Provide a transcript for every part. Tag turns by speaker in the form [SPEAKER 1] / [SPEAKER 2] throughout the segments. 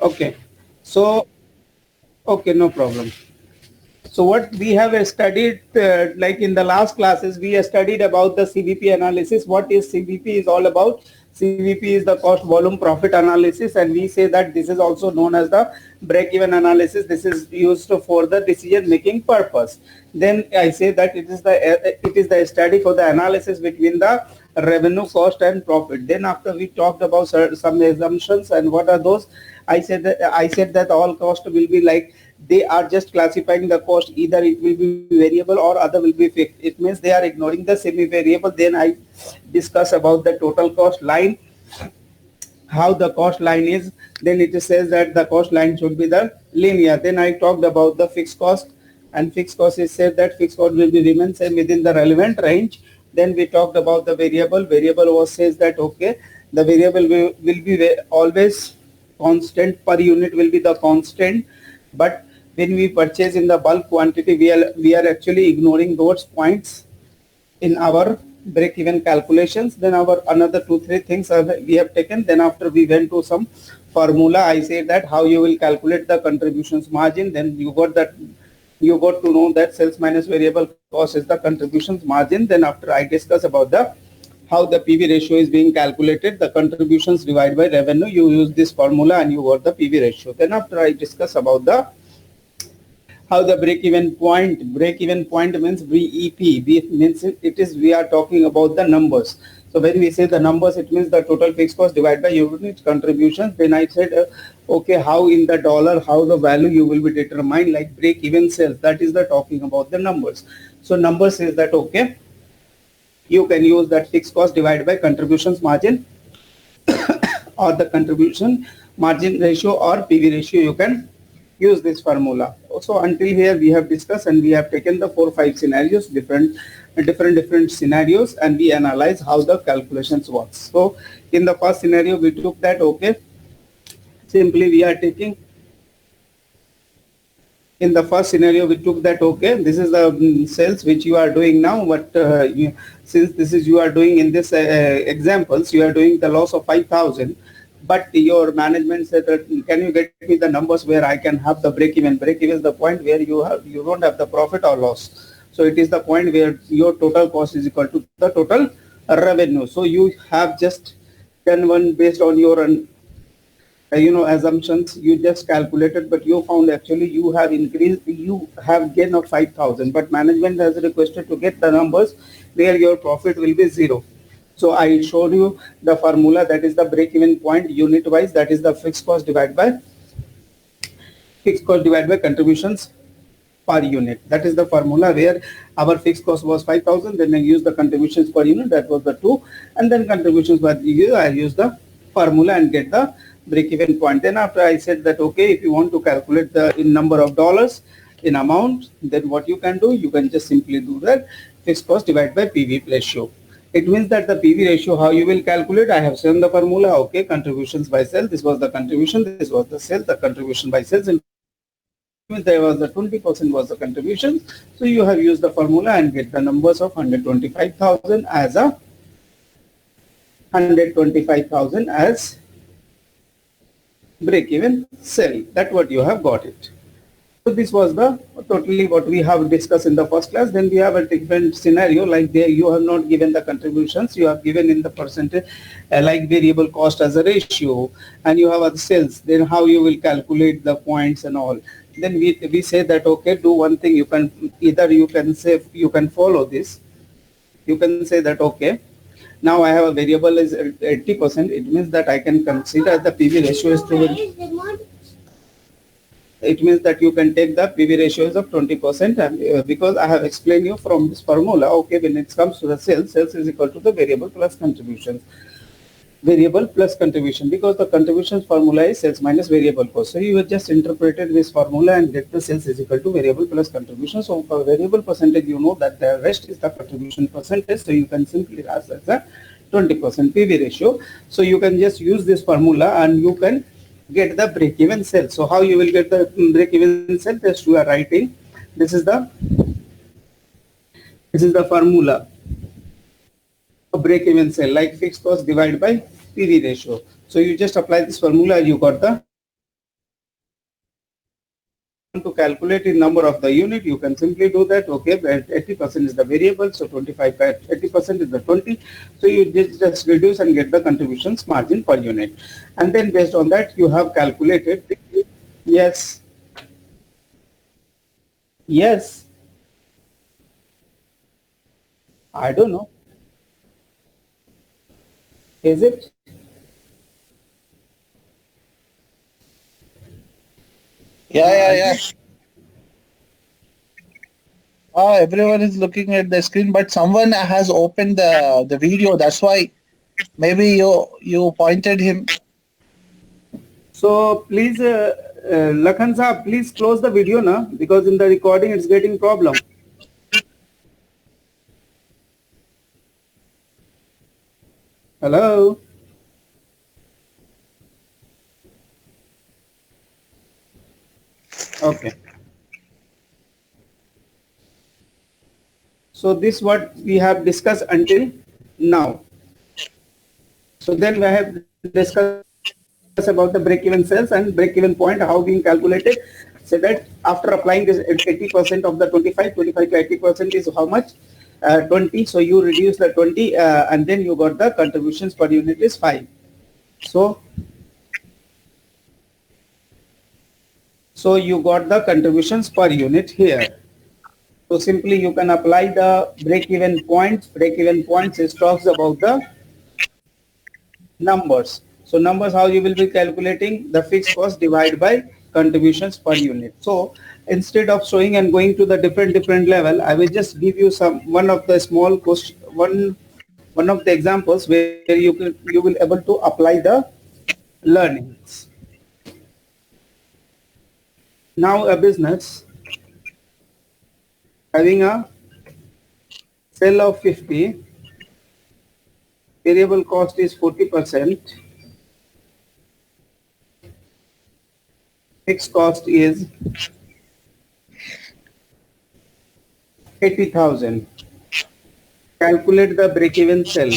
[SPEAKER 1] Okay. So, okay, no problem. So what we have studied, like in the last classes, we have studied about the CVP analysis. What is CVP is all about? CVP is the cost volume profit analysis, and we say that this is also known as the break-even analysis. This is used for the decision-making purpose. Then I say that it is the study for the analysis between the revenue, cost, and profit. Then after we talked about some assumptions, and what are those? I said that all cost will be like, they are just classifying the cost, either it will be variable or other will be fixed. It means they are ignoring the semi variable. Then I discuss about the total cost line, how the cost line is. Then it says that the cost line should be the linear. Then I talked about the fixed cost, and fixed cost is said that fixed cost will be remain same within the relevant range. Then we talked about the variable was says that okay, the variable will be always constant, per unit will be the constant. But when we purchase in the bulk quantity, we are actually ignoring those points in our break even calculations. Then our another 2-3 things we have taken. Then after we went to some formula, I say that how you will calculate the contributions margin. Then you got to know that sales minus variable cost is the contributions margin. Then after I discuss about the how the PV ratio is being calculated, the contributions divided by revenue, you use this formula and you got the PV ratio. Then after I discuss about the how the break-even point means BEP. Means it is we are talking about the numbers. So when we say the numbers, it means the total fixed cost divided by unit contributions. Then I said, okay, how in the dollar, how the value you will be determined, like break-even sales. That is the talking about the numbers. So numbers says that okay, you can use that fixed cost divided by contributions margin or the contribution margin ratio or PV ratio. You can use this formula. So until here we have discussed, and we have taken the 4-5 scenarios, different scenarios, and we analyze how the calculations works. So in the first scenario we took that okay, simply we are taking, in the first scenario we took that okay, this is the sales which you are doing now, but since this is you are doing in this examples, you are doing the loss of 5,000, but your management said that can you get me the numbers where I can have the break even. Break even is the point where you don't have the profit or loss. So it is the point where your total cost is equal to the total revenue. So you have just done one based on your assumptions, you just calculated, but you found actually you have increased, you have gain of 5,000, but management has requested to get the numbers where your profit will be 0. So I showed you the formula, that is the break-even point unit wise, that is the fixed cost divided by contributions per unit. That is the formula where our fixed cost was 5,000, then I use the contributions per unit, that was the 2, and then contributions per unit, I use the formula and get the break-even point. Then after I said that okay, if you want to calculate the in number of dollars in amount, then what you can do, you can just simply do that fixed cost divided by PV ratio. It means that the PV ratio, how you will calculate, I have shown the formula. Okay, contributions by sales, this was the contribution, this was the sales, the contribution by sales, and there was the 20% was the contribution. So you have used the formula and get the numbers of 125,000 as a 125,000 as break-even sale. That what you have got it. So this was the totally what we have discussed in the first class. Then we have a different scenario, like there you have not given the contributions, you have given in the percentage like variable cost as a ratio, and you have other sales. Then how you will calculate the points and all. Then we say that okay, do one thing, you can either you can say you can follow this, you can say that okay, now I have a variable is 80%, it means that I can consider the PV ratio is to, it means that you can take the PV ratios of 20%, and because I have explained you from this formula, okay, when it comes to the sales is equal to the variable plus contributions. Variable plus contribution, because the contributions formula is sales minus variable cost. So you have just interpreted this formula and get the sales is equal to variable plus contribution. So for variable percentage, you know that the rest is the contribution percentage. So you can simply ask as a 20% PV ratio. So you can just use this formula and you can get the break-even sale. So how you will get the break-even sale? Just you are writing. This is the formula. Break-even sale, like fixed cost divided by PV ratio. So you just apply this formula, you got the to calculate the number of the unit, you can simply do that. Okay, 80% is the variable, so 25 by 80% is the 20. So you just reduce and get the contributions margin per unit, and then based on that you have calculated. Yes, yes. I don't know. Is it?
[SPEAKER 2] Yeah. Everyone is looking at the screen, but someone has opened the video. That's why maybe you pointed him.
[SPEAKER 1] So please, Lakhan Saab, please close the video now, because in the recording it's getting problem. Hello. Okay. So this what we have discussed until now. So then we have discussed about the break-even sales and break-even point, how being calculated. So that after applying this 80% of the 25 to 80% is how much? 20. So you reduce the 20 and then you got the contributions per unit is 5. So you got the contributions per unit here. So simply you can apply the break-even points. Break-even points is talks about the numbers. So numbers, how you will be calculating the fixed cost divided by contributions per unit. So instead of showing and going to the different level, I will just give you one of the small question, one of the examples where you will able to apply the learnings. Now a business having a sale of 50, variable cost is 40%, fixed cost is 80,000. Calculate the break-even sale.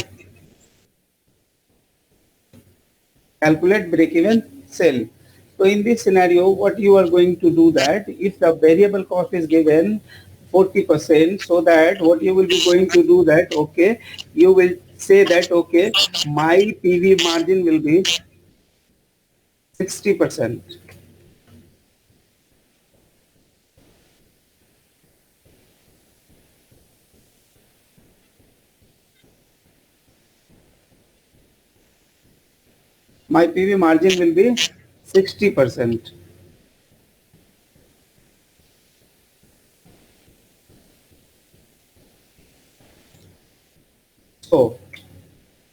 [SPEAKER 1] Calculate break-even sale. So in this scenario, what you are going to do that if the variable cost is given 40%, so that what you will be going to do that, okay, you will say that, okay, my PV margin will be 60%. My PV margin will be 60%. So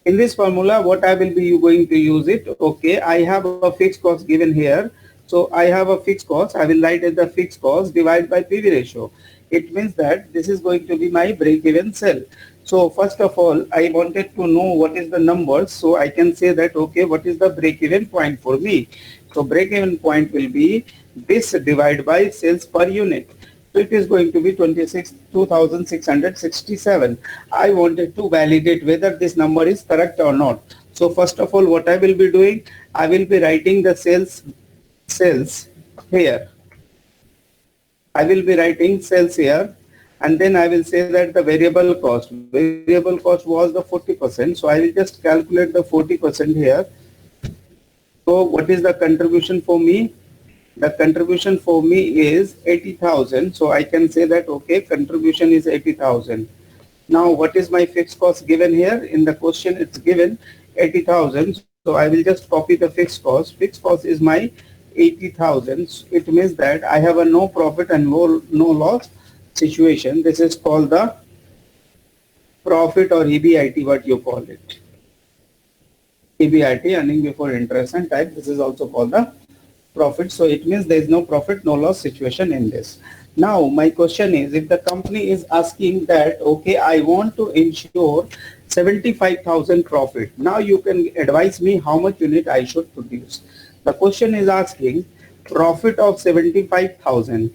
[SPEAKER 1] in this formula, what I will be going to use it, okay, I have a fixed cost given here. So I have a fixed cost, I will write as the fixed cost divided by PV ratio. It means that this is going to be my break-even sale. So first of all, I wanted to know what is the numbers. So I can say that, okay, what is the break-even point for me? So break-even point will be this divided by sales per unit. So it is going to be 2,667. I wanted to validate whether this number is correct or not. So first of all, what I will be doing, I will be writing the sales here. I will be writing sales here, and then I will say that the variable cost was the 40%. So I will just calculate the 40% here. So what is the contribution for me? The contribution for me is 80,000. So I can say that, okay, contribution is 80,000. Now what is my fixed cost given here? In the question it's given 80,000. So I will just copy the fixed cost. Fixed cost is my 80,000. It means that I have a no profit and no loss situation. This is called the profit or EBIT, what you call it. EBIT, earning before interest and tax. This is also called the profit. So it means there is no profit, no loss situation in this. Now my question is, if the company is asking that, okay, I want to ensure 75,000 profit. Now you can advise me how much unit I should produce. The question is asking profit of 75,000.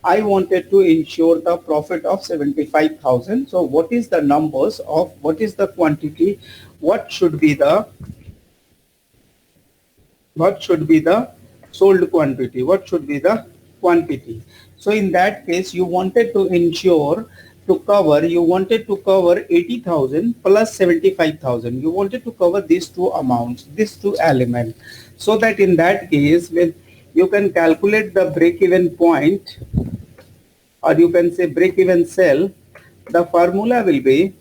[SPEAKER 1] I wanted to ensure the profit of 75,000. So what is the numbers of, what is the quantity, what should be the sold quantity, what should be the quantity. So in that case, you wanted to you wanted to cover 80,000 plus 75,000. You wanted to cover these two amounts, these two elements. So that in that case, when you can calculate the break-even point, or you can say break-even cell, the formula will be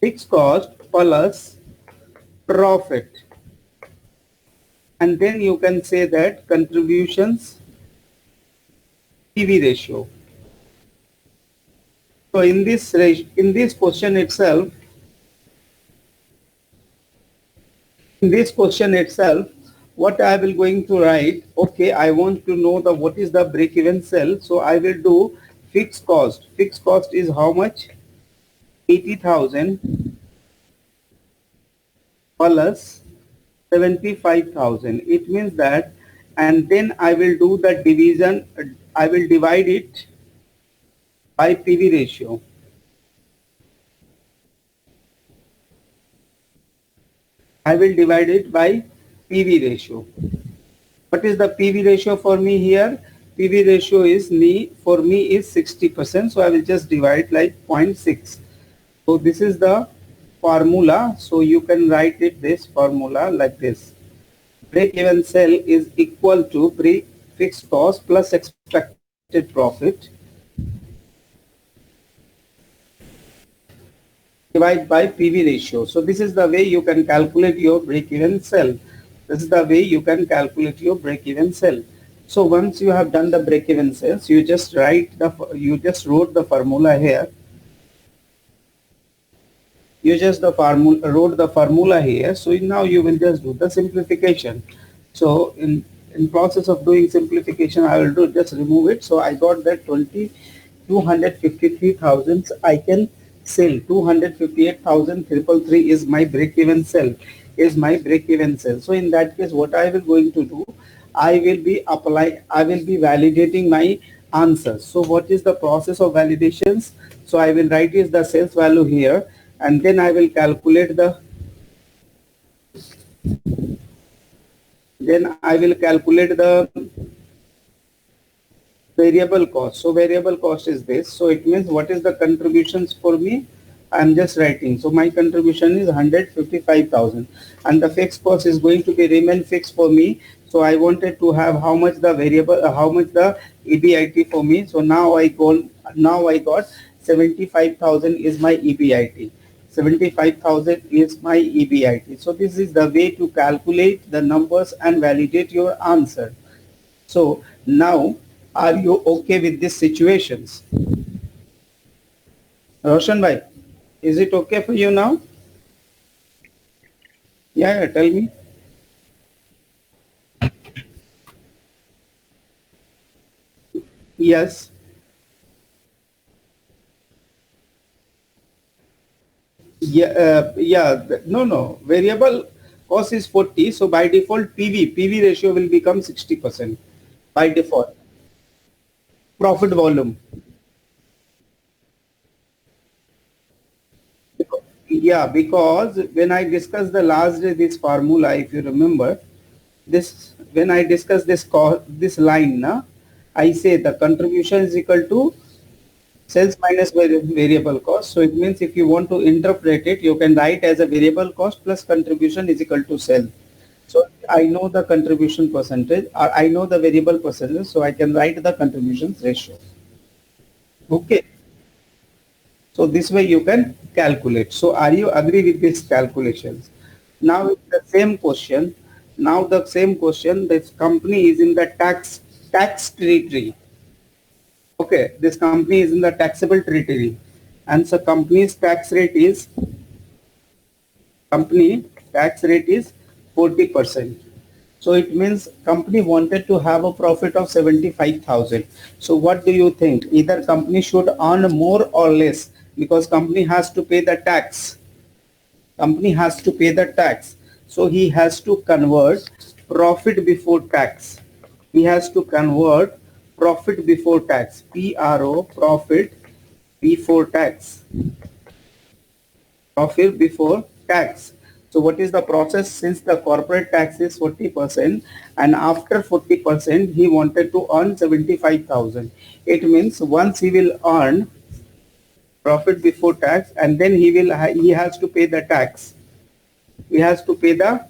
[SPEAKER 1] fixed cost plus profit. And then you can say that contributions PV ratio. So in this question itself, what I will going to write, okay, I want to know the what is the break-even cell. So I will do fixed cost. Fixed cost is how much? 80,000 plus 75,000. It means that, and then I will do the division. I will divide it by PV ratio. I will divide it by PV ratio. What is the PV ratio for me here? PV ratio is for me is 60%. So I will just divide like 0.6. So this is the formula. So you can write it this formula like this. Break-even cell is equal to fixed cost plus expected profit divided by PV ratio. So this is the way you can calculate your break-even cell. This is the way you can calculate your break-even cell. So once you have done the break-even cells, you just wrote the formula here. You just wrote the formula here. So now you will just do the simplification. So in process of doing simplification, I will just remove it. So I got that 253,000 I can sell. 258,333 is my break-even cell. So in that case, what I will going to do, I will be validating my answers. So what is the process of validations? So I will write is the sales value here, and then I will calculate the variable cost. So variable cost is this. So it means what is the contributions for me? I'm just writing. So my contribution is 155,000, and the fixed cost is going to be remain fixed for me. So I wanted to have how much the EBIT for me. So now I got 75,000 is my EBIT. 75,000 is my EBIT. So this is the way to calculate the numbers and validate your answer. So now, are you okay with these situations? Roshan bhai, is it okay for you now? Yeah, tell me. Yes. No. Variable cost is 40. So by default, PV ratio will become 60% by default. Profit volume. Yeah, because when I discussed the last day this formula, if you remember, when I discussed this line, I say the contribution is equal to sales minus variable cost. So it means if you want to interpret it, you can write as a variable cost plus contribution is equal to sale. So I know the contribution percentage, or I know the variable percentage, so I can write the contributions ratio. Okay. So this way you can calculate. So are you agree with these calculations? Now the same question. This company is in the tax territory. Okay, this company is in the taxable territory, and so company tax rate is 40%. So it means company wanted to have a profit of 75,000. So what do you think? Either company should earn more or less, because company has to pay the tax. So he has to convert profit before tax. Profit before tax. PRO, profit before tax. So what is the process? Since the corporate tax is 40% and after 40% he wanted to earn 75,000. It means once he will earn profit before tax and then he has to pay the tax. He has to pay the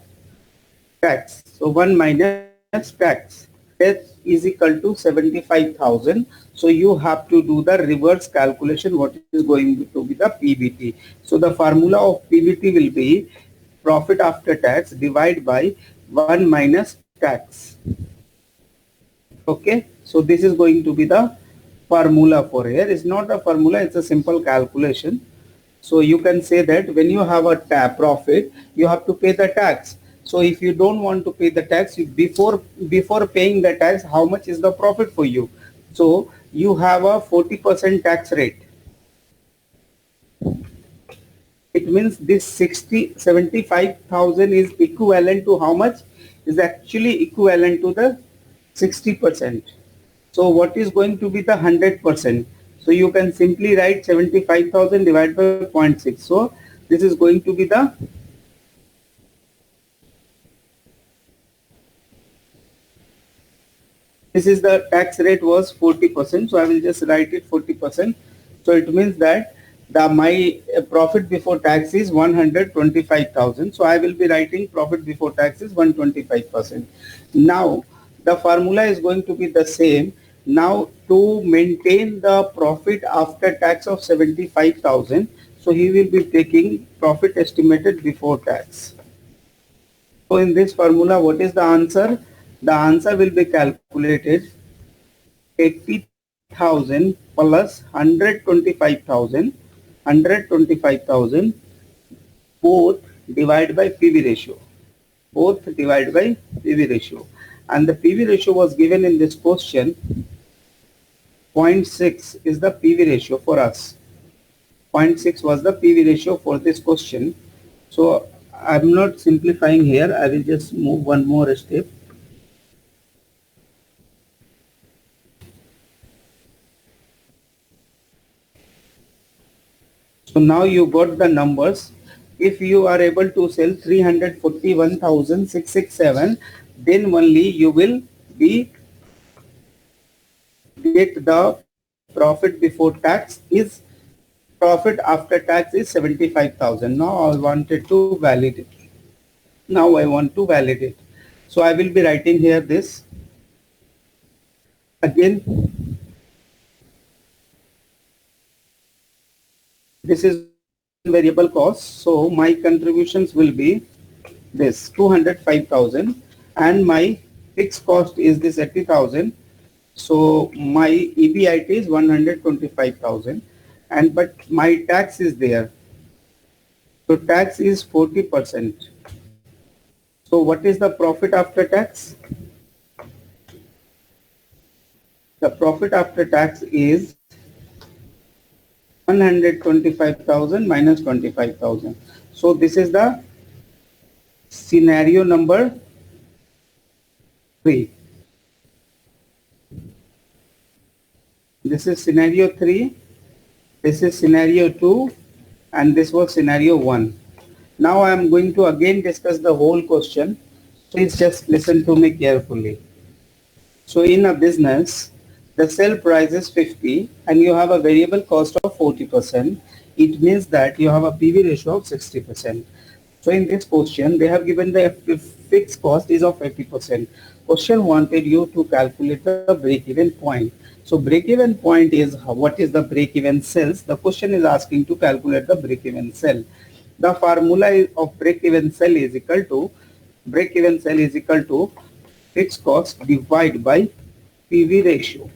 [SPEAKER 1] tax. So 1 minus tax. That is equal to 75,000. So you have to do the reverse calculation. What is going to be the PBT? So the formula of PBT will be profit after tax divided by 1 minus tax. Okay. So this is going to be the formula for here. It's not a formula. It's a simple calculation. So you can say that when you have a profit, you have to pay the tax. So if you don't want to pay the tax, before paying the tax, how much is the profit for you? So you have a 40% tax rate. It means this 75,000 is equivalent to how much? Is actually equivalent to the 60%. So what is going to be the 100%? So you can simply write 75,000 divided by 0.6. So this is going to be the tax rate was 40%. So I will just write it 40%. So it means that my profit before tax is 125,000. So I will be writing profit before tax is 125%. Now the formula is going to be the same. Now to maintain the profit after tax of 75,000, so he will be taking profit estimated before tax. So in this formula, what is the answer? The answer will be calculated 80,000 plus 125,000, both divided by PV ratio. Both divided by PV ratio. And the PV ratio was given in this question. 0.6 is the PV ratio for us. 0.6 was the PV ratio for this question. So I'm not simplifying here. I will just move one more step. So now you got the numbers. If you are able to sell 341,667, then only you will be get the profit before tax is profit after tax is 75,000. Now I wanted to validate. Now I want to validate. So I will be writing here this again. This is variable cost. So my contributions will be this 205,000 and my fixed cost is this 80,000. So my EBIT is 125,000 and but my tax is there. So tax is 40%. So what is the profit after tax? The profit after tax is 125,000 minus 25,000. So this is the scenario number 3. This is scenario 3. This is scenario 2 and this was scenario 1. Now I am going to again discuss the whole question. Please just listen to me carefully. So in a business, the sale price is 50 and you have a variable cost of 40%. It means that you have a PV ratio of 60%. So in this question, they have given the fixed cost is of 80%. Question wanted you to calculate the break-even point. So break-even point is what is the break-even sales? The question is asking to calculate the break-even sale. The formula of break-even sale is equal to fixed cost divided by PV ratio.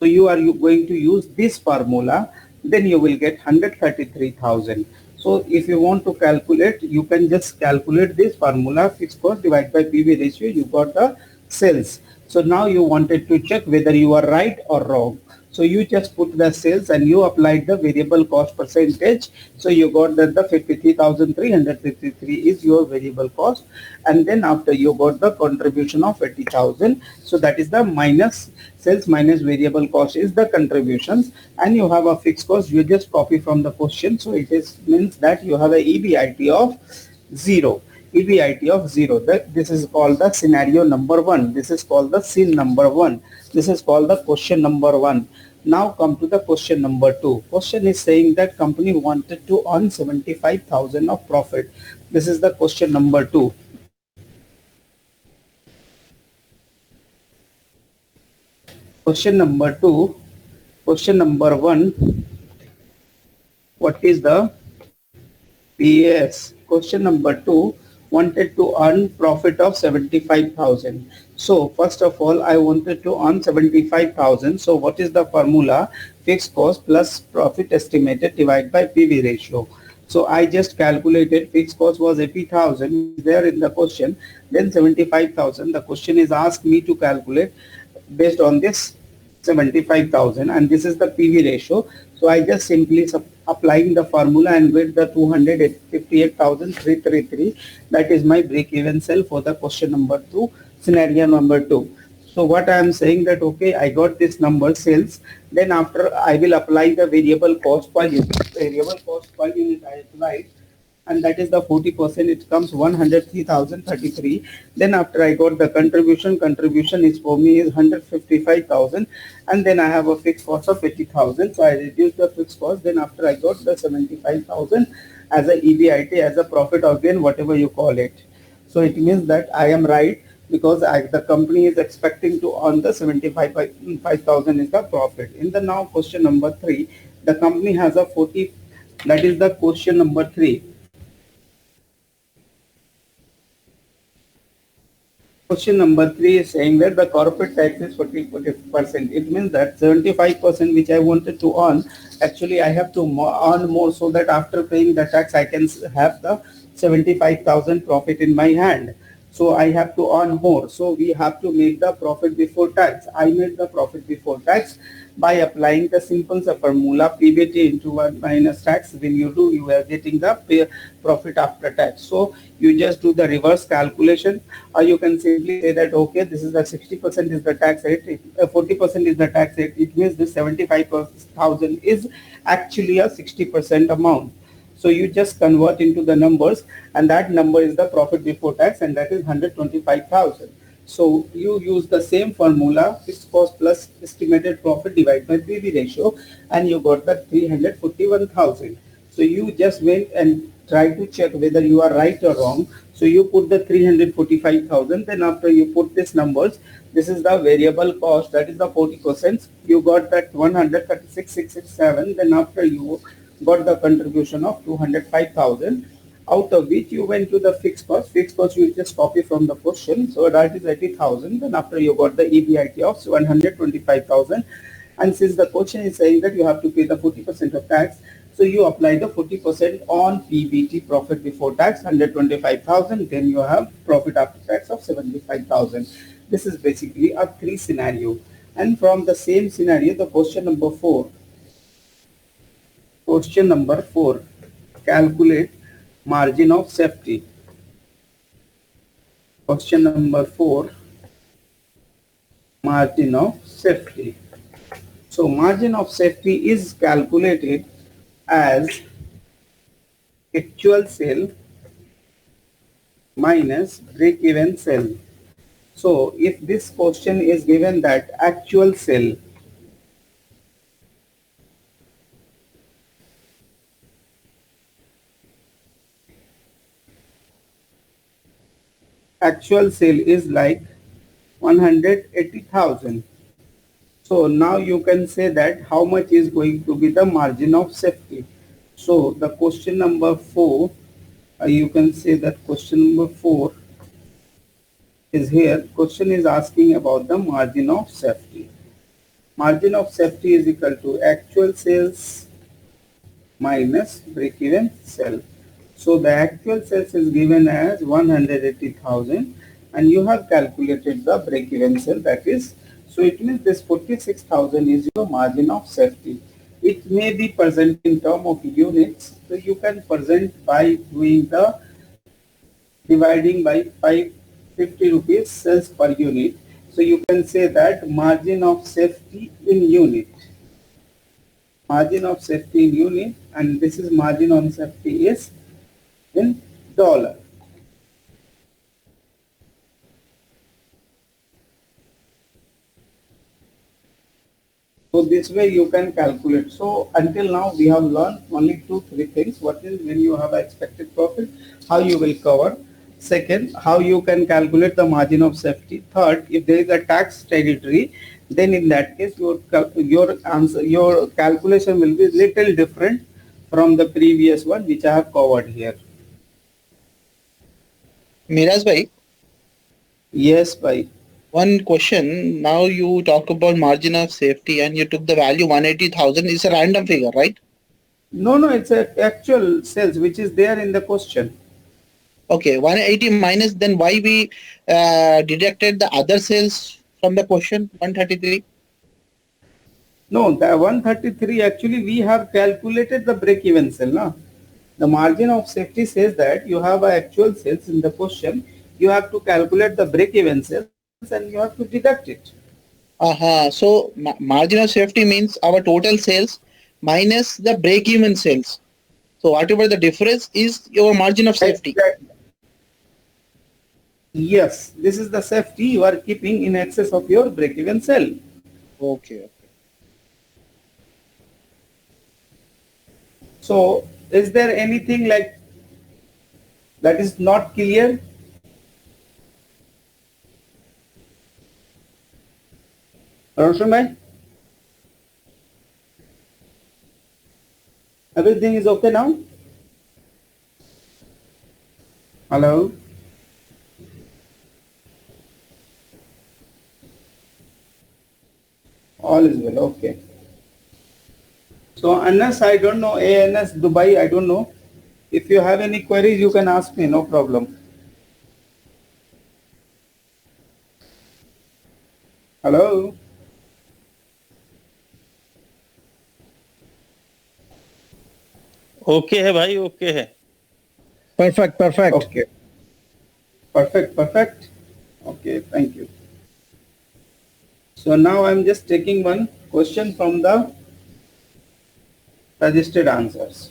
[SPEAKER 1] So you are going to use this formula, then you will get 133,000. So if you want to calculate, you can just calculate this formula, fixed cost divided by PV ratio, you got the sales. So now you wanted to check whether you are right or wrong. So you just put the sales and you applied the variable cost percentage. So you got that the 53,353 is your variable cost. And then after you got the contribution of 80,000. So that is the minus sales minus variable cost is the contributions. And you have a fixed cost. You just copy from the question. So it is means that you have a EBIT of 0. EBIT of 0. This is called the scenario number 1. This is called the scene number 1. This is called the question number 1. Now come to the question number 2. Question is saying that company wanted to earn 75,000 of profit. This is the question number 2. Question number 2. Question number 1. What is the PS? Question number 2 wanted to earn profit of 75,000. So first of all, I wanted to earn 75,000. So what is the formula? Fixed cost plus profit estimated divided by PV ratio. So I just calculated fixed cost was 80,000 there in the question, then 75,000. The question is asked me to calculate based on this 75,000 and this is the PV ratio. So I just simply applying the formula and with the 258,333, that is my break even sale for the question number 2, scenario number 2. So what I am saying that okay, I got this number sales, then after I will apply the variable cost per unit. Variable cost per unit I applied, and that is the 40%. It comes 103,033. Then after I got the contribution is for me is 155,000, and then I have a fixed cost of 80,000. So I reduced the fixed cost. Then after I got the 75,000 as a EBIT, as a profit or gain, whatever you call it. So it means that I am right, because the company is expecting to earn the 75,000 is the profit. In the now question number 3, the company has a 40. That is the question number 3. Question number 3 is saying that the corporate tax is 40%. It means that 75% which I wanted to earn, actually I have to earn more, so that after paying the tax I can have the 75,000 profit in my hand. So I have to earn more. So we have to make the profit before tax. I made the profit before tax by applying the simple formula PBT into 1 minus tax. When you do, you are getting the profit after tax. So you just do the reverse calculation, or you can simply say that okay, this is the 60% is the tax rate, 40% is the tax rate. It means this 75,000 is actually a 60% amount. So you just convert into the numbers, and that number is the profit before tax, and that is 125,000. So you use the same formula, fixed cost plus estimated profit divided by PV ratio, and you got the 341,000. So you just went and try to check whether you are right or wrong. So you put the 345,000. Then after you put these numbers, this is the variable cost, that is the 40%. You got that 136,667. Then after you got the contribution of 205,000, out of which you went to the fixed cost. Fixed cost you just copy from the question, so that is 80,000. Then after you got the EBIT of 125,000, and since the question is saying that you have to pay the 40% of tax, so you apply the 40% on PBT, profit before tax, 125,000. Then you have profit after tax of 75,000. This is basically a 3 scenario. And from the same scenario, the question number 4. Question number 4, calculate margin of safety. Question number 4, margin of safety. So margin of safety is calculated as actual sale minus break-even sale. So if this question is given that actual sale is like 180,000. So now you can say that how much is going to be the margin of safety. So the question number 4, you can say that question number 4 is here. Question is asking about the margin of safety. Margin of safety is equal to actual sales minus break-even sale. So the actual sales is given as 180,000, and you have calculated the break-even sale, that is. So it means this 46,000 is your margin of safety. It may be present in term of units. So you can present by doing the dividing by 550 rupees sales per unit. So you can say that margin of safety in unit. Margin of safety in unit, and this is margin on safety is in dollar. So this way you can calculate. So until now we have learned only two, three things. What is when you have expected profit, how you will cover. Second, how you can calculate the margin of safety. Third, if there is a tax territory, then in that case your calculation will be little different from the previous one which I have covered here.
[SPEAKER 2] Miraz bhai,
[SPEAKER 1] Yes, by.
[SPEAKER 2] one question. Now you talk about margin of safety and you took the value 180,000 is a random figure, right?
[SPEAKER 1] No, no, it's a actual sales which is there in the question.
[SPEAKER 2] Okay, 180 minus, then why we deducted the other sales from the question 133?
[SPEAKER 1] No, the 133 actually we have calculated the break-even sale. No? The margin of safety says that you have a actual sales in the question. You have to calculate the break-even sales and you have to deduct it.
[SPEAKER 2] So margin of safety means our total sales minus the break-even sales. So whatever the difference is your margin of safety.
[SPEAKER 1] Exactly. Yes, this is the safety you are keeping in excess of your break-even sale.
[SPEAKER 2] Okay, okay.
[SPEAKER 1] So, is there anything like that is not clear? Roshan bhai, everything is okay now? Hello? All is well, okay. So Anas, I don't know, ANS Dubai, I don't know. If you have any queries, you can ask me, no problem. Hello?
[SPEAKER 3] Okay है भाई, okay है।
[SPEAKER 4] Perfect, perfect.
[SPEAKER 1] Okay. Perfect, perfect. Okay, thank you. So now I'm just taking one question from the suggested answers.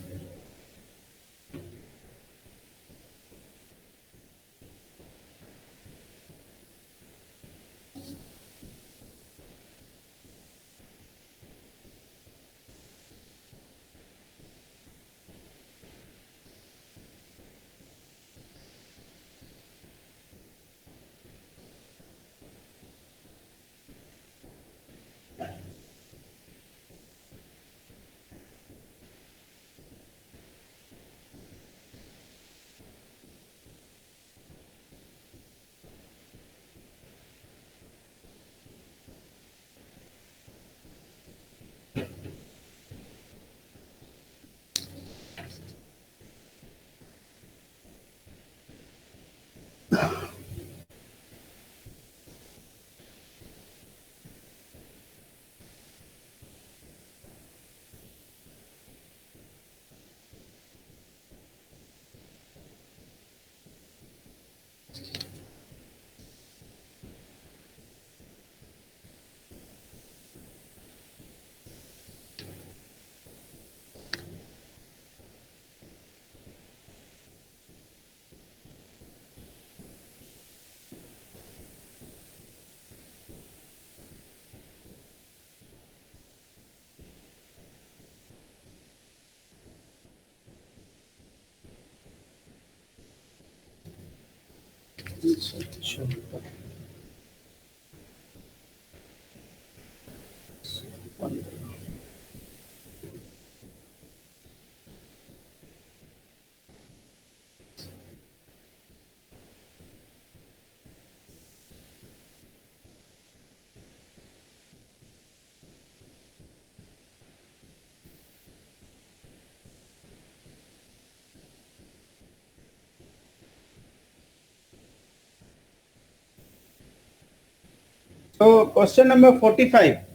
[SPEAKER 1] So question number 45.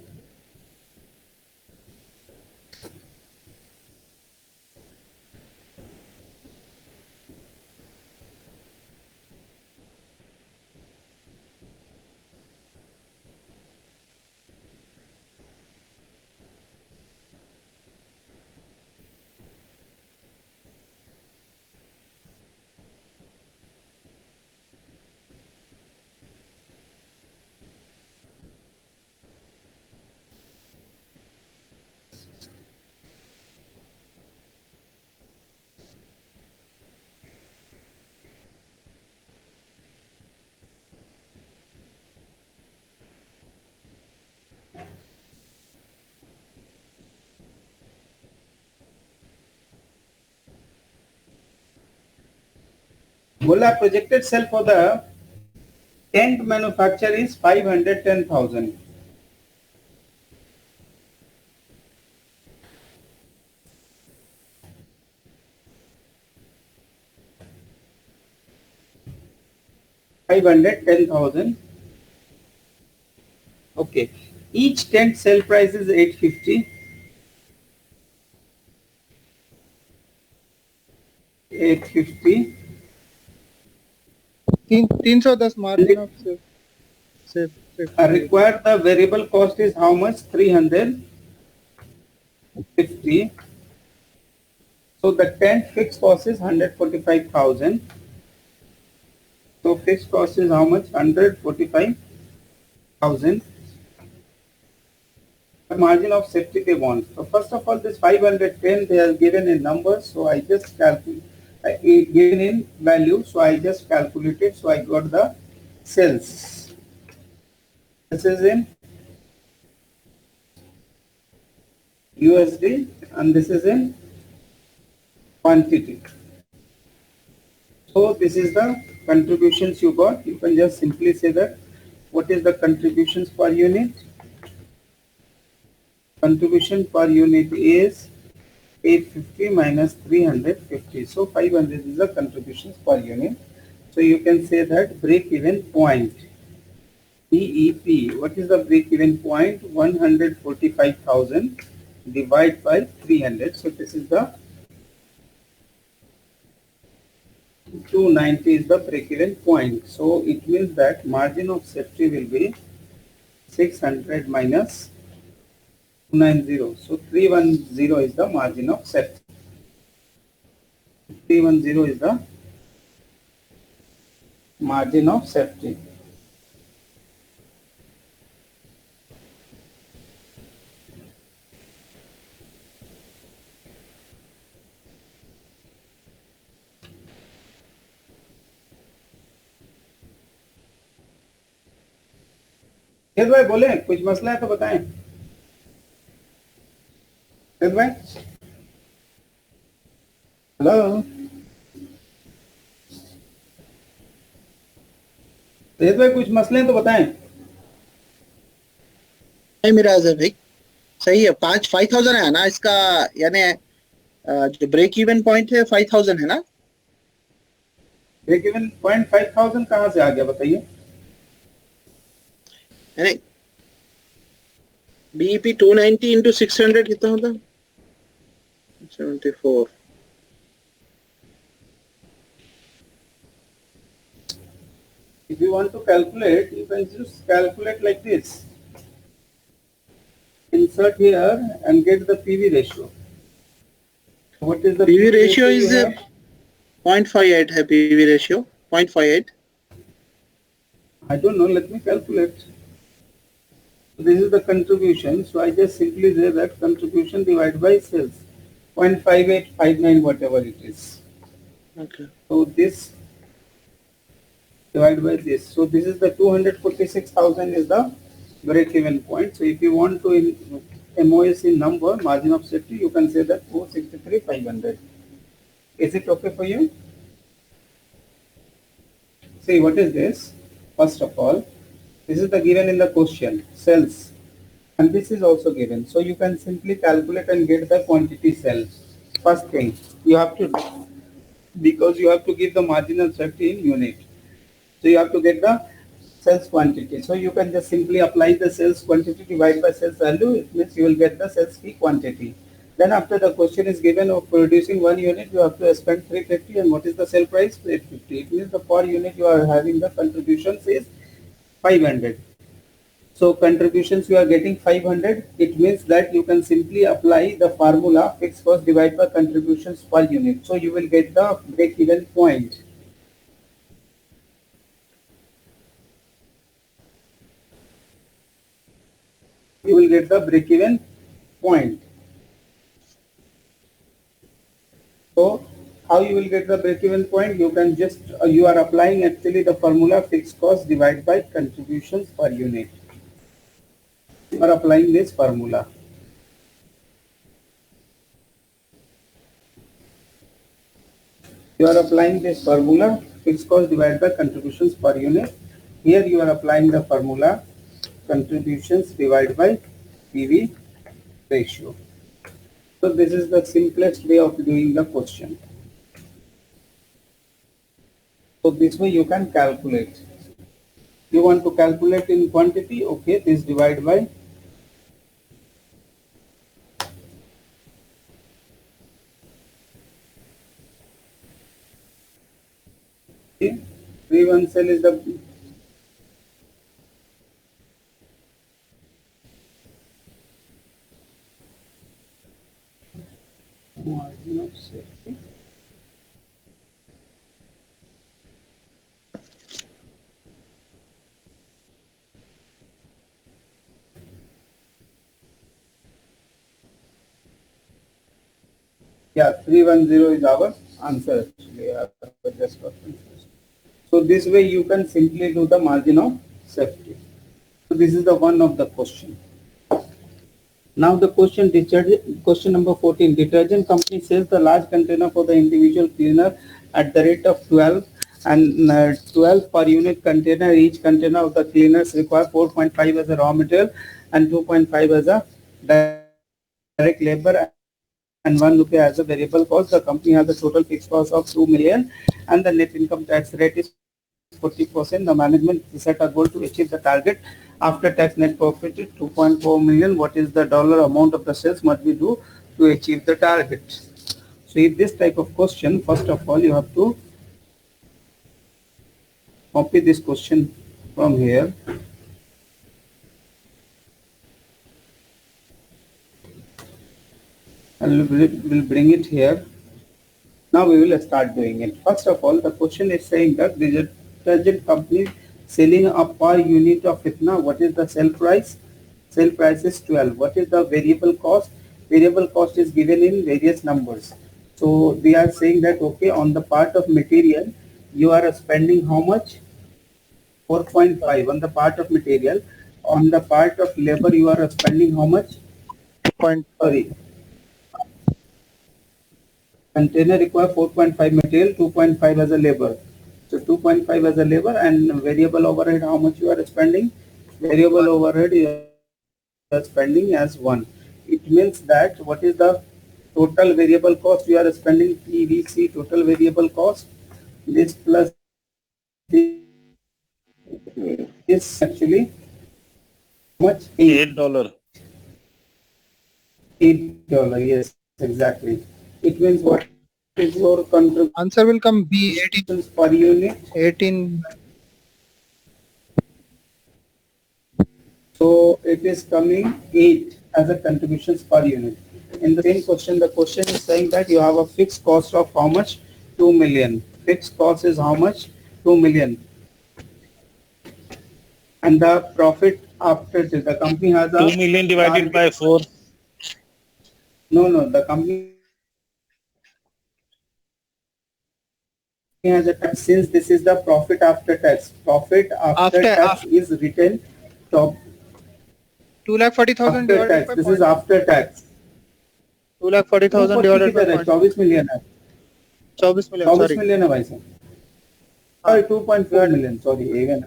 [SPEAKER 1] Bola projected sale for the tent manufacturer is 510,000. $510,000. Okay. Each tent sale price is 850. 850.
[SPEAKER 3] 310 margin of safety.
[SPEAKER 1] Required the variable cost is how much? 350. So the tent fixed cost is 145,000. So fixed cost is how much? 145,000. The margin of safety they want. So first of all, this 510 they are given in numbers. So I just calculate, given in value. So I just calculated. So I got the sales. This is in USD and this is in quantity. So this is the contributions you got. You can just simply say that what is the contributions per unit? Contribution per unit is 850 minus 350. So 500 is the contributions per unit. So you can say that break-even point, BEP. What is the break-even point? 145,000 divided by 300. So this is the 290 is the break-even point. So it means that margin of safety will be 600 minus 290. So 310 is the margin of safety. 310 is the margin of safety. Syed भाई बोले कुछ मसला है तो बताएं। सैयद भाई hello, Syed भाई कुछ मसले हैं तो बताएं।
[SPEAKER 2] नहीं मेरा भाई सही है। 5,000 है ना इसका, यानी जो ब्रेक इवन पॉइंट है 5,000 है ना।
[SPEAKER 1] ब्रेक इवन पॉइंट 5,000 कहाँ से आ गया बताइए।
[SPEAKER 2] यानी बीईपी 290 इंटू 600 कितना होता? 74।
[SPEAKER 1] If you want to calculate, you can just calculate like this. Insert here and get the PV ratio. What is the
[SPEAKER 2] PV ratio
[SPEAKER 1] you
[SPEAKER 2] is
[SPEAKER 1] have?
[SPEAKER 2] 0.58 है PV ratio 0.58.
[SPEAKER 1] I don't know. Let me calculate. So this is the contribution. So I just simply say that contribution divided by sales, 0.5859 whatever it is.
[SPEAKER 2] Okay.
[SPEAKER 1] So this divided by this. So this is the 246,000 is the break-even point. So if you want to MOS in number, margin of safety, you can say that 463,500. Is it okay for you? See, what is this? First of all, this is the given in the question, sales, and this is also given. So you can simply calculate and get the quantity sales. First thing you have to do, because you have to give the marginal safety in unit. So you have to get the sales quantity. So you can just simply apply the sales quantity divided by sales value. It means you will get the sales fee quantity. Then after the question is given of producing 1 unit, you have to spend 350, and what is the sale price? 850. It means the per unit you are having the contributions is 500. So contributions you are getting 500. It means that you can simply apply the formula fixed cost divided by contributions per unit. So you will get the break-even point. You will get the break-even point. So how you will get the break-even point? You can just you are applying actually the formula fixed cost divided by contributions per unit. You are applying this formula. You are applying this formula fixed cost divided by contributions per unit. Here you are applying the formula contributions divided by PV ratio. So this is the simplest way of doing the question. So this way you can calculate. You want to calculate in quantity, okay, this divide by 3 1 cell is the margin of safety. Yeah, 310 is our answer actually. So this way you can simply do the margin of safety. So this is the one of the question. Now the question number 14. Detergent company sells the large container for the individual cleaner at the rate of 12 and 12 per unit container. Each container of the cleaners require 4.5 as a raw material and 2.5 as a direct labor and 1 rupee as a variable cost. The company has a total fixed cost of 2 million and the net income tax rate is 40%. The management set a goal to achieve the target. After tax net profit is 2.4 million. What is the dollar amount of the sales must we do to achieve the target? So if this type of question, first of all, you have to copy this question from here. And we'll bring it here. Now we will start doing it. First of all, the question is saying that the detergent company selling a per unit of itna. What is the sale price? Sale price is 12. What is the variable cost? Variable cost is given in various numbers. So they are saying that okay, on the part of material, you are spending how much? 4.5 on the part of material. On the part of labor, you are spending how much? Container require 4.5 material, 2.5 as a labor. So 2.5 as a labor and variable overhead, how much you are spending? Variable overhead you are spending as 1. It means that what is the total variable cost you are spending? PVC total variable cost. This plus this is actually how much?
[SPEAKER 5] $8.
[SPEAKER 1] $8. Yes, exactly. It means what is your contribution?
[SPEAKER 3] Answer will come B 18
[SPEAKER 1] Per unit.
[SPEAKER 3] 18.
[SPEAKER 1] So it is coming 8 as a contributions per unit. In the same question, the question is saying that you have a fixed cost of how much? 2 million. Fixed cost is how much? 2 million. And the profit after this, the company has a
[SPEAKER 5] 2 million divided by 4.
[SPEAKER 1] No, the company has a tax. Since this is the profit after tax. Profit after tax is written top
[SPEAKER 3] 2,40,000
[SPEAKER 1] after
[SPEAKER 3] divided
[SPEAKER 1] tax.
[SPEAKER 3] by
[SPEAKER 1] This is after tax.
[SPEAKER 3] 2,40,000 divided by
[SPEAKER 1] 24 million.
[SPEAKER 3] 24 million.
[SPEAKER 1] 24
[SPEAKER 3] Sorry.
[SPEAKER 1] million है भाई साहब. Sorry, 2.4 million. Sorry, even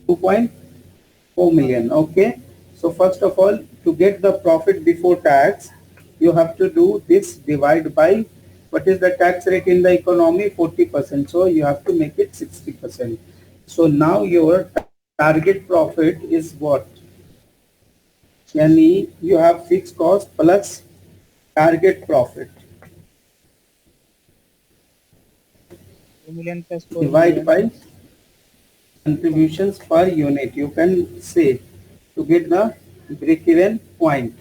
[SPEAKER 1] 2.4 million. Okay. So first of all, to get the profit before tax, you have to do this divide by what is the tax rate in the economy? 40%. So you have to make it 60%. So now your target profit is what? Yani you have fixed cost plus target profit.
[SPEAKER 3] 2 million plus 4
[SPEAKER 1] Divide
[SPEAKER 3] million.
[SPEAKER 1] by contributions per unit. You can say to get the break-even point.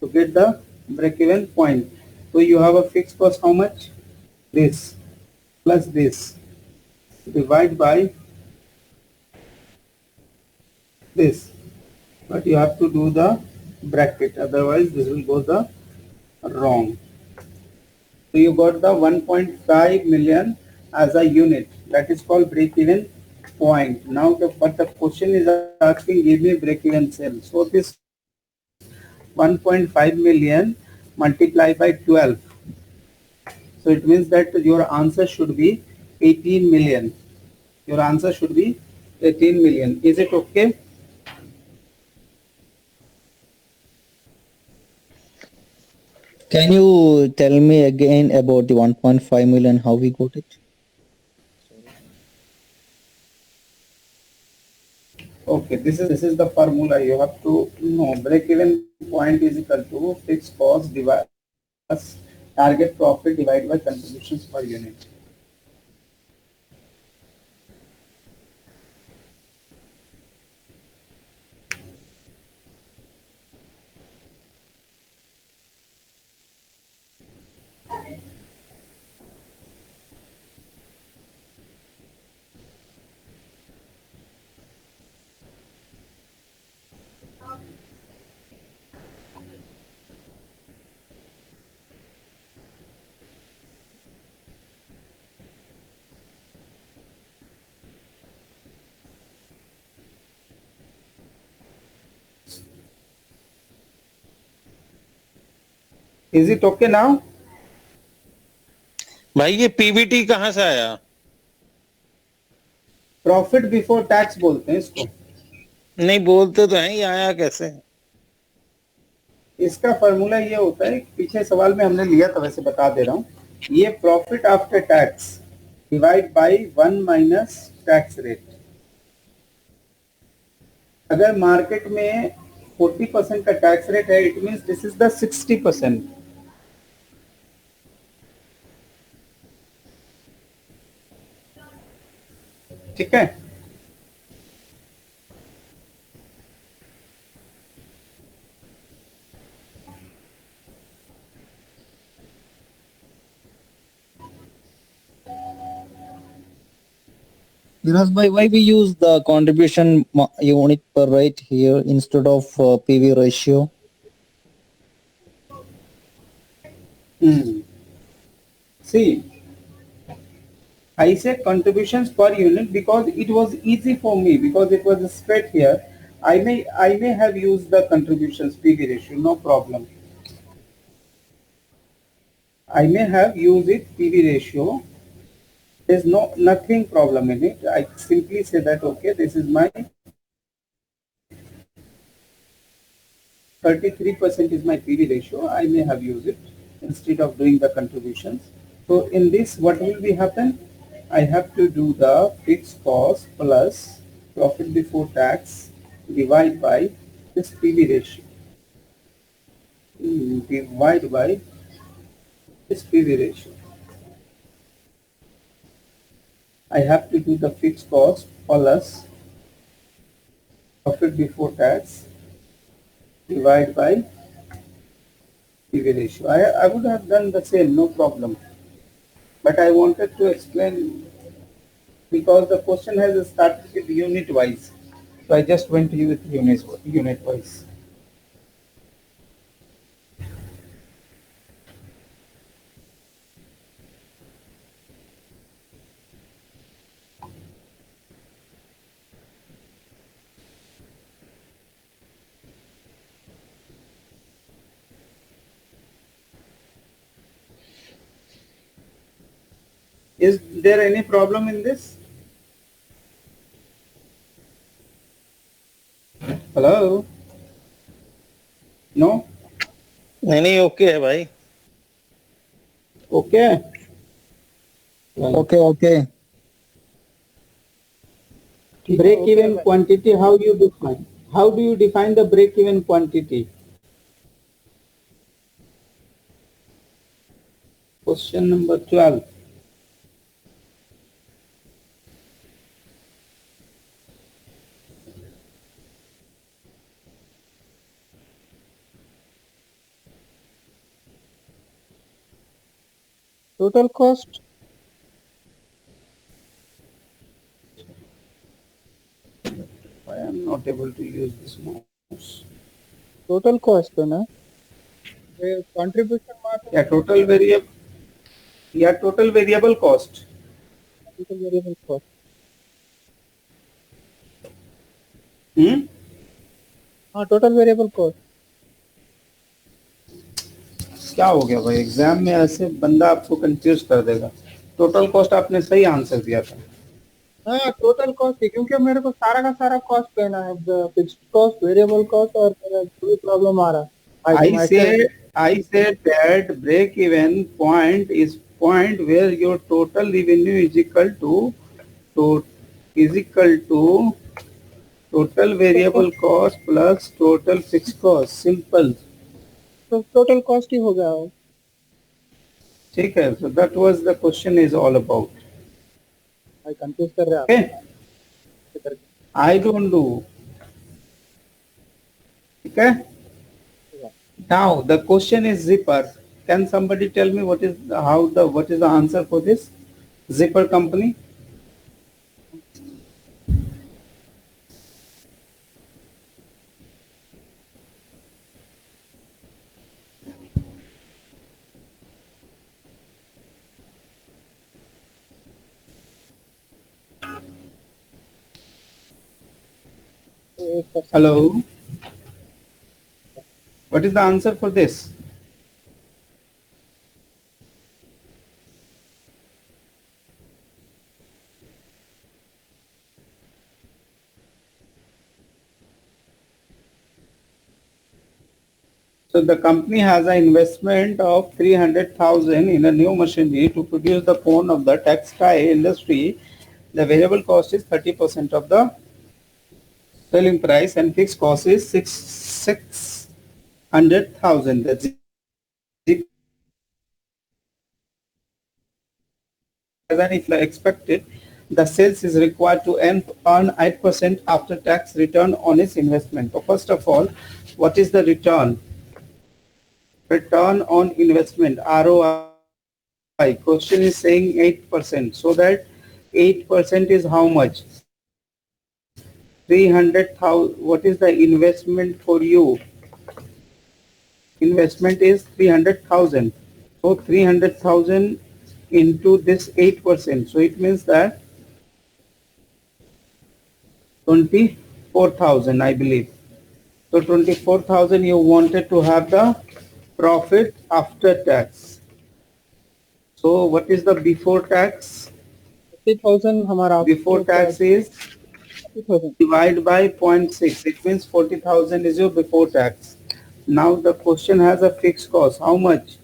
[SPEAKER 1] To get the break-even point. So you have a fixed cost how much? This plus this. Divide by this. But you have to do the bracket. Otherwise this will go the wrong. So you got the 1.5 million as a unit. That is called break-even point. Now, but the question is asking, give me break-even sale. So this 1.5 million multiplied by 12. So it means that your answer should be 18 million. Your answer should be 18 million. Is it okay?
[SPEAKER 6] Can you tell me again about the 1.5 million, how we got it?
[SPEAKER 1] Okay, this is the formula. You have to know break-even point is equal to fixed cost divided plus target profit divided by contributions per unit. Is it okay now?
[SPEAKER 5] भाई ये PBT कहाँ से आया?
[SPEAKER 1] Profit before tax बोलते हैं इसको.
[SPEAKER 5] नहीं बोलते तो हैं, ये आया कैसे?
[SPEAKER 1] इसका फॉर्मूला ये होता है, पीछे सवाल में हमने लिया था, वैसे बता दे रहा हूँ. ये profit after tax divide by 1 minus tax rate. अगर मार्केट में 40% का टैक्स रेट है, it means this is the 60%. ठीक है.
[SPEAKER 6] Viraj bhai, why we use the contribution unit per rate here instead of PV ratio?
[SPEAKER 1] See, I said contributions per unit because it was easy for me, because it was straight here. I may have used the contributions PV ratio, no problem. I may have used it PV ratio. There's nothing problem in it. I simply say that okay, this is my 33% is my PV ratio. I may have used it instead of doing the contributions. So in this, what will be happen? I have to do the fixed cost plus profit before tax divide by this PV ratio. Divide by this PV ratio. I have to do the fixed cost plus profit before tax divide by PV ratio. I would have done the same, no problem. But I wanted to explain because the question has started with unit wise. So I just went to you with unit wise. Is there any problem in this? Hello? No?
[SPEAKER 5] नहीं okay है भाई.
[SPEAKER 1] Okay.
[SPEAKER 6] Okay, okay.
[SPEAKER 1] break even quantity, how you define? How do you define the break even quantity? Question number 12.
[SPEAKER 3] Total cost.
[SPEAKER 1] I am not able to use this mouse.
[SPEAKER 3] Total cost है ना? Contribution margin.
[SPEAKER 1] Yeah, total variable. Yeah, total variable cost.
[SPEAKER 3] Total variable cost.
[SPEAKER 1] Hmm?
[SPEAKER 3] हाँ, total variable cost.
[SPEAKER 1] क्या हो गया भाई, exam में ऐसे बंदा आपको कंफ्यूज कर देगा. टोटल कॉस्ट आपने सही आंसर दिया था.
[SPEAKER 3] हाँ, टोटल कॉस्ट है क्योंकि मेरे को सारा का सारा कॉस्ट कहना है, फिक्स्ड कॉस्ट, वेरिएबल कॉस्ट, और मेरा जो भी प्रॉब्लम आ रहा है.
[SPEAKER 1] I said that break even point is point where your total revenue is equal to total variable cost plus total fixed cost. Simple.
[SPEAKER 3] तो टोटल कॉस्ट ही हो गया हो.
[SPEAKER 1] ठीक है. So that was the question is all about.
[SPEAKER 3] भाई confuse कर रहे
[SPEAKER 1] Okay.
[SPEAKER 3] हैं.
[SPEAKER 1] I don't do. Okay. Now the question is zipper. Can somebody tell me what is the answer for this zipper company? Hello. What is the answer for this? So the company has an investment of 300,000 in a new machinery to produce the cone of the textile industry. The variable cost is 30% of the selling price and fixed cost is 600,000. That's than if expected. The sales is required to earn 8% after tax return on its investment. So first of all, what is the return? Return on investment, ROI. Question is saying 8%. So that 8% is how much? 300,000. What is the investment for you? Investment is 300,000. So 300,000 into this 8%. So it means that 24,000, I believe. So 24,000 you wanted to have the profit after tax. So what is the before tax?
[SPEAKER 3] 50,000 हमारा
[SPEAKER 1] Before tax is
[SPEAKER 3] 50,000.
[SPEAKER 1] divided by 0.6. It means 40,000 is your before tax. Now the question has a fixed cost. How much?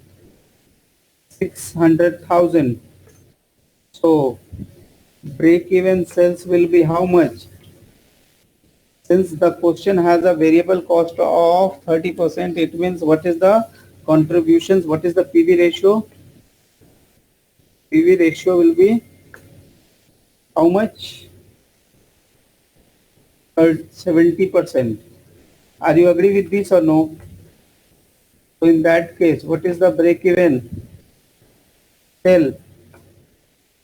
[SPEAKER 1] 600,000. So break-even sales will be how much? Since the question has a variable cost of 30%, it means what is the contributions? What is the PV ratio? PV ratio will be how much? 70%. Are you agree with this or no? So in that case, what is the break-even? Sell,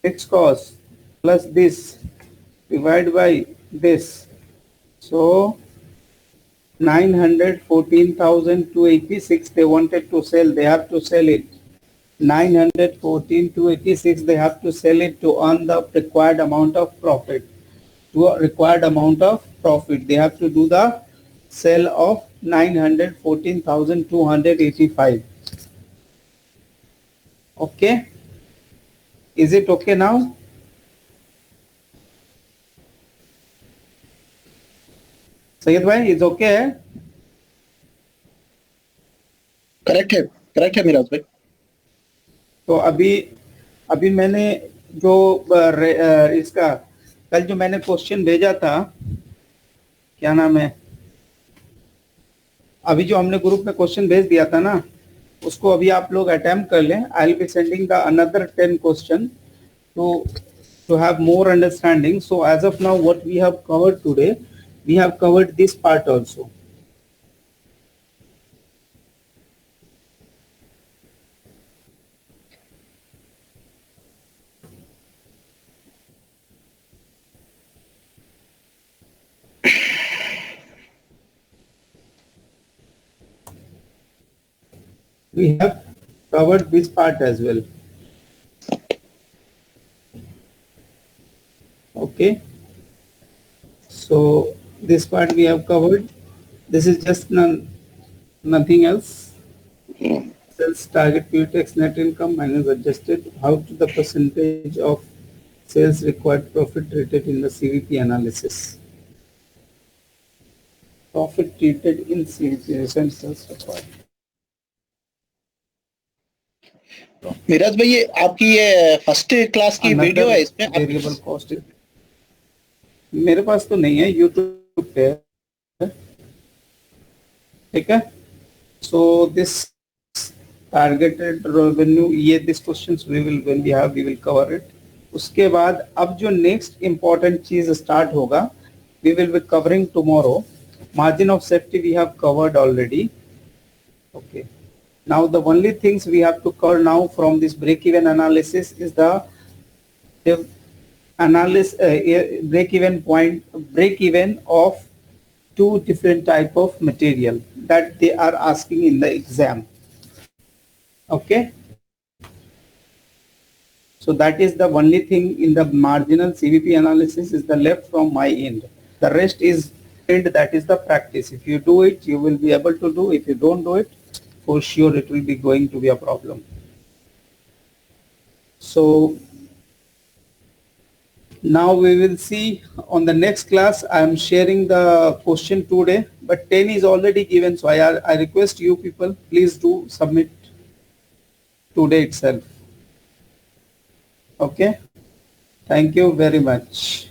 [SPEAKER 1] fixed cost plus this divided by this. So 914,286 they wanted to sell. They have to sell it. 914,286 they have to sell it to earn the required amount of profit. To a required amount of profit, they have to do the sale of 914,285. Okay. Is it okay now? Sayed bhai, is okay?
[SPEAKER 2] Correct है मिराज भाई.
[SPEAKER 1] तो अभी मैंने जो इसका कल जो मैंने क्वेश्चन भेजा था, क्या नाम है, अभी जो हमने ग्रुप में क्वेश्चन भेज दिया था ना, उसको अभी आप लोग अटेम्प्ट कर लें. I will be sending the another 10 question to have more understanding. So as of now, what we have covered today, we have covered this part also. We have covered this part as well. Okay, so this part we have covered. This is just nothing else. Sales target pre-tax net income minus adjusted. How to the percentage of sales required profit treated in the CVP analysis. Profit treated in CVP sales required.
[SPEAKER 2] Miraj भाई, ये आपकी ये first class की video है, इसमें
[SPEAKER 1] variable cost मेरे पास तो नहीं है, यूट्यूब पे है. ठीक है. सो दिस टारगेटेड रेवेन्यू, ये this questions we will cover it. उसके बाद अब जो नेक्स्ट इंपॉर्टेंट चीज स्टार्ट होगा, we will be covering tomorrow. Margin of safety we have covered already. Okay. Now the only things we have to cover now from this break-even analysis is the break-even point, break-even of two different type of material that they are asking in the exam. Okay. So that is the only thing in the marginal CVP analysis is the left from my end. The rest is that is the practice. If you do it, you will be able to do. If you don't do it, for sure it will be going to be a problem. So now we will see on the next class. I am sharing the question today, but 10 is already given, so I request you people, please do submit today itself. Okay, thank you very much.